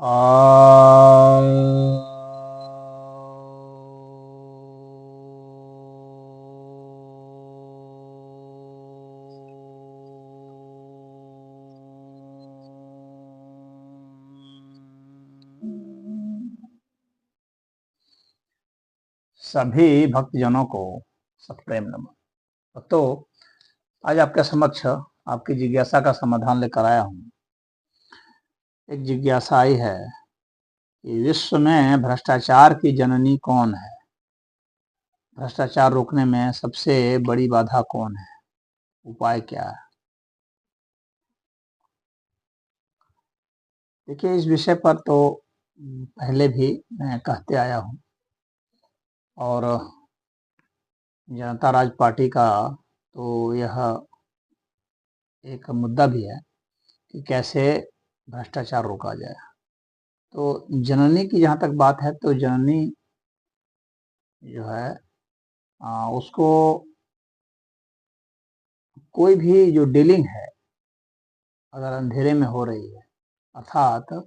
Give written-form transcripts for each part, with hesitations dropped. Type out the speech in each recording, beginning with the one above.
आ सभी भक्तजनों को सप्रेम नमन। तो आज आपके समक्ष आपकी जिज्ञासा का समाधान लेकर आया हूँ। एक जिज्ञासा आई है कि विश्व में भ्रष्टाचार की जननी कौन है? भ्रष्टाचार रोकने में सबसे बड़ी बाधा कौन है? उपाय क्या है? देखिए, इस विषय पर तो पहले भी मैं कहते आया हूँ और जनता राज पार्टी का तो यह एक मुद्दा भी है कि कैसे भ्रष्टाचार रोका जाए। तो जननी की जहाँ तक बात है तो जननी जो है उसको कोई भी जो डीलिंग है अगर अंधेरे में हो रही है, अर्थात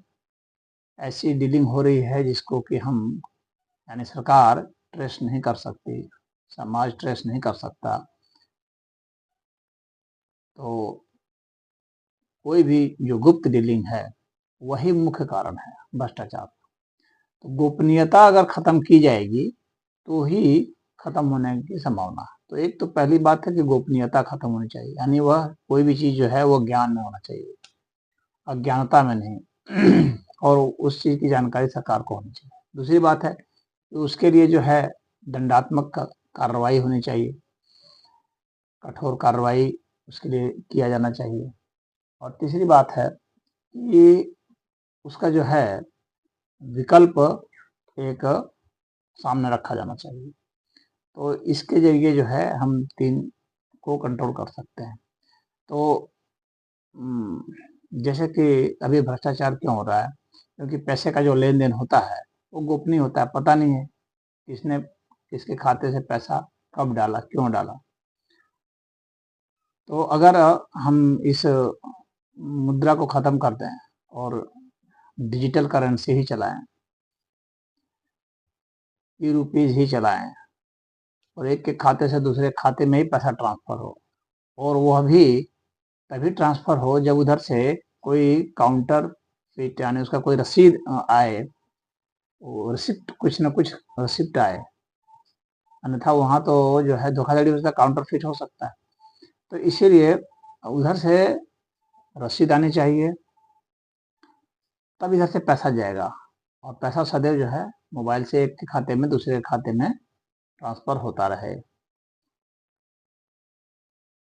ऐसी डीलिंग हो रही है जिसको कि हम यानी सरकार ट्रेस नहीं कर सकती, समाज ट्रेस नहीं कर सकता, तो कोई भी जो गुप्त डीलिंग है वही मुख्य कारण है भ्रष्टाचार। तो गोपनीयता अगर खत्म की जाएगी तो ही खत्म होने की संभावना है। तो एक तो पहली बात है कि गोपनीयता खत्म होनी चाहिए, यानी वह कोई भी चीज जो है वो ज्ञान में होना चाहिए, अज्ञानता में नहीं और उस चीज की जानकारी सरकार को होनी चाहिए। दूसरी बात है कि उसके लिए जो है दंडात्मक कार्रवाई होनी चाहिए, कठोर कार्रवाई उसके लिए किया जाना चाहिए। और तीसरी बात है कि उसका जो है विकल्प एक सामने रखा जाना चाहिए। तो इसके जरिए जो है हम तीन को कंट्रोल कर सकते हैं। तो जैसे कि अभी भ्रष्टाचार क्यों हो रहा है? क्योंकि पैसे का जो लेन देन होता है वो गोपनीय होता है, पता नहीं है किसने किसके खाते से पैसा कब डाला, क्यों डाला। तो अगर हम इस मुद्रा को खत्म कर दें और डिजिटल करेंसी ही चलाएं, ई रुपीज ही चलाएं और एक के खाते से दूसरे खाते में ही पैसा ट्रांसफर हो, और वह भी तभी ट्रांसफर हो जब उधर से कोई काउंटर फीट यानी उसका कोई रसीद आए, रिसिप्ट कुछ ना कुछ रिसिप्ट आए, अन्यथा वहां तो जो है धोखाधड़ी उसका काउंटर फिट हो सकता है। तो इसीलिए उधर से रसीद आनी चाहिए, तब इधर से पैसा जाएगा और पैसा सदैव जो है मोबाइल से एक के खाते में दूसरे के खाते में ट्रांसफर होता रहे।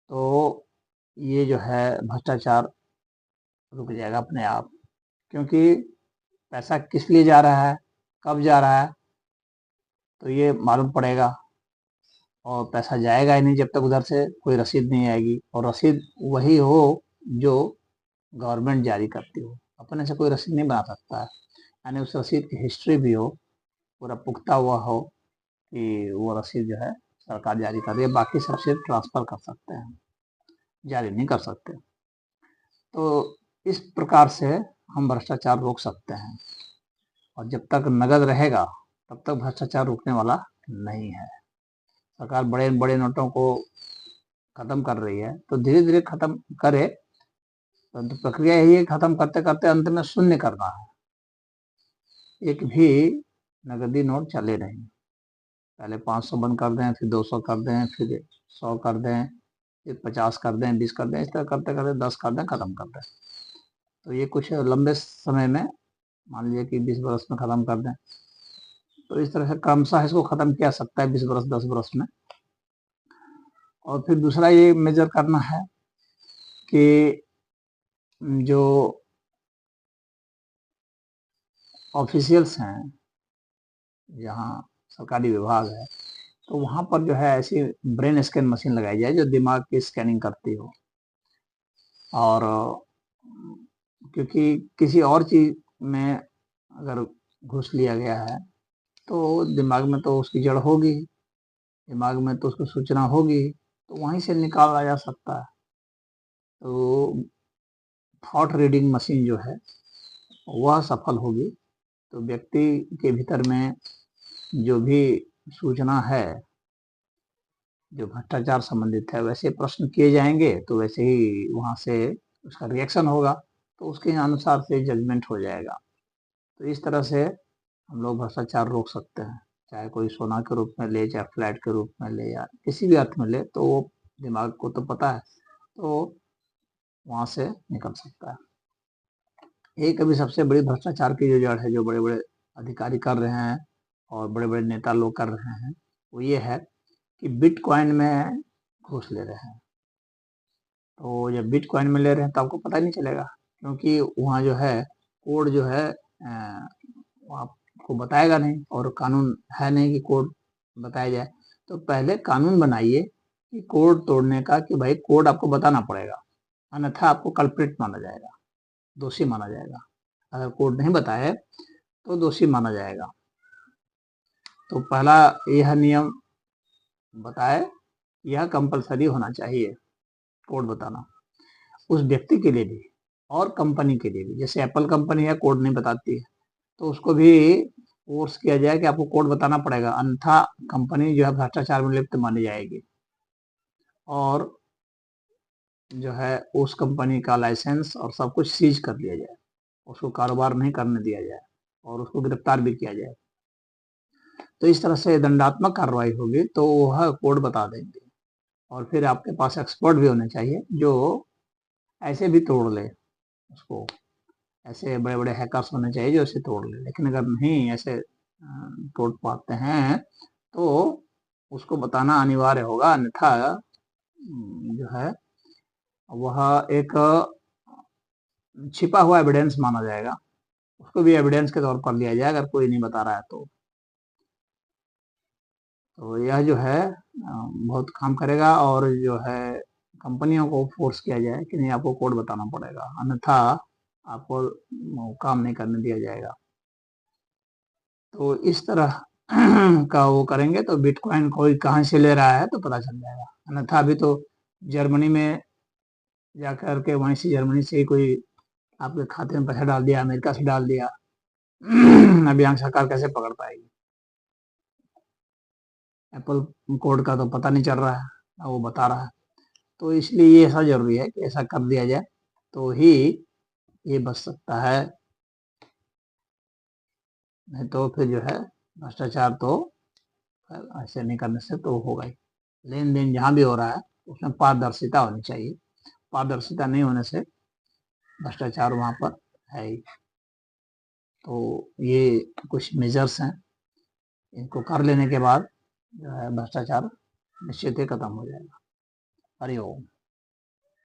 तो ये जो है भ्रष्टाचार रुक जाएगा अपने आप, क्योंकि पैसा किस लिए जा रहा है, कब जा रहा है, तो ये मालूम पड़ेगा। और पैसा जाएगा ही नहीं जब तक उधर से कोई रसीद नहीं आएगी, और रसीद वही हो जो गवर्नमेंट जारी करती हो, अपने से कोई रसीद नहीं बना सकता है। यानी उस रसीद की हिस्ट्री भी हो, पूरा पुख्ता हुआ हो कि वो रसीद जो है सरकार जारी कर रही है, बाकी सब सिर्फ ट्रांसफर कर सकते हैं, जारी नहीं कर सकते। तो इस प्रकार से हम भ्रष्टाचार रोक सकते हैं, और जब तक नगद रहेगा तब तक भ्रष्टाचार रुकने वाला नहीं है। सरकार बड़े बड़े नोटों को खत्म कर रही है तो धीरे धीरे खत्म करे, परंतु प्रक्रिया यही है खत्म करते करते अंत में शून्य करना है, एक भी नगदी नोट चले नहीं। पहले 500 बंद कर दें, फिर 200 कर दें, फिर 100 कर दें, फिर 50 कर दें, 20 कर दें, इस तरह करते करते 10 कर दें, खत्म कर दें। तो ये कुछ लंबे समय में, मान लीजिए कि 20 बरस में खत्म कर दें, तो इस तरह से क्रमशः इसको खत्म किया सकता है 20 बरस 10 बरस में। और फिर दूसरा ये मेजर करना है कि जो ऑफिशियल्स हैं, जहाँ सरकारी विभाग है, तो वहाँ पर जो है ऐसी ब्रेन स्कैन मशीन लगाई जाए जो दिमाग की स्कैनिंग करती हो। और क्योंकि किसी और चीज में अगर घुस लिया गया है तो दिमाग में तो उसकी जड़ होगी, दिमाग में तो उसको सूचना होगी, तो वहीं से निकाला जा सकता है। तो थॉट रीडिंग मशीन जो है वह सफल होगी। तो व्यक्ति के भीतर में जो भी सूचना है जो भ्रष्टाचार संबंधित है, वैसे प्रश्न किए जाएंगे तो वैसे ही वहाँ से उसका रिएक्शन होगा, तो उसके अनुसार से जजमेंट हो जाएगा। तो इस तरह से हम लोग भ्रष्टाचार रोक सकते हैं, चाहे कोई सोना के रूप में ले, चाहे फ्लैट के रूप में ले, या किसी भी अर्थ में ले, तो वो दिमाग को तो पता है, तो वहाँ से निकल सकता है। एक अभी सबसे बड़ी भ्रष्टाचार की जो जड़ है, जो बड़े बड़े अधिकारी कर रहे हैं और बड़े बड़े नेता लोग कर रहे हैं, वो ये है कि बिटकॉइन में घूस ले रहे हैं। तो जब बिटकॉइन में ले रहे हैं तो आपको पता ही नहीं चलेगा, क्योंकि वहाँ जो है कोड जो है वो आपको बताएगा नहीं, और कानून है नहीं कि कोड बताया जाए। तो पहले कानून बनाइए कि कोड तोड़ने का, कि भाई कोड आपको बताना पड़ेगा, अन्यथा आपको कल्प्रिट माना जाएगा, दोषी माना जाएगा। अगर कोड नहीं बताए तो दोषी माना जाएगा। तो पहला यह नियम बताए, यह कंपलसरी होना चाहिए कोड बताना, उस व्यक्ति के लिए भी और कंपनी के लिए भी। जैसे एप्पल कंपनी है, कोड नहीं बताती है, तो उसको भी फोर्स किया जाए कि आपको कोड बताना पड़ेगा, अन्यथा कंपनी जो है भ्रष्टाचार में लिप्त मानी जाएगी, और जो है उस कंपनी का लाइसेंस और सब कुछ सीज कर लिया जाए, उसको कारोबार नहीं करने दिया जाए, और उसको गिरफ्तार भी किया जाए। तो इस तरह से दंडात्मक कार्रवाई होगी, तो वह कोड बता देंगे। और फिर आपके पास एक्सपर्ट भी होने चाहिए जो ऐसे भी तोड़ ले उसको, ऐसे बड़े बड़े हैकर्स होने चाहिए जो इसे तोड़ ले। लेकिन अगर नहीं ऐसे तोड़ पाते हैं तो उसको बताना अनिवार्य होगा, अन्यथा जो है वह एक छिपा हुआ एविडेंस माना जाएगा, उसको भी एविडेंस के तौर पर लिया जाए अगर कोई नहीं बता रहा है तो यह जो है बहुत काम करेगा। और जो है कंपनियों को फोर्स किया जाए कि नहीं, आपको कोड बताना पड़ेगा, अन्यथा आपको काम नहीं करने दिया जाएगा। तो इस तरह का वो करेंगे तो बिटकॉइन कोई कहाँ से ले रहा है तो पता चल जाएगा। अन्यथा अभी तो जर्मनी में जाकर के वहीं से, जर्मनी से ही कोई आपके खाते में पैसा डाल दिया, अमेरिका से डाल दिया, अभी यहाँ सरकार कैसे पकड़ पाएगी? एप्पल कोड का तो पता नहीं चल रहा है, ना वो बता रहा है। तो इसलिए ये ऐसा जरूरी है कि ऐसा कर दिया जाए, तो ही ये बच सकता है, नहीं तो फिर जो है भ्रष्टाचार तो ऐसे नहीं करने से तो होगा ही। लेन देन जहाँ भी हो रहा है उसमें पारदर्शिता होनी चाहिए, पारदर्शिता नहीं होने से भ्रष्टाचार वहाँ पर है ही। तो ये कुछ मेजर्स हैं, इनको कर लेने के बाद जो है भ्रष्टाचार निश्चित ही खत्म हो जाएगा। हरिओम।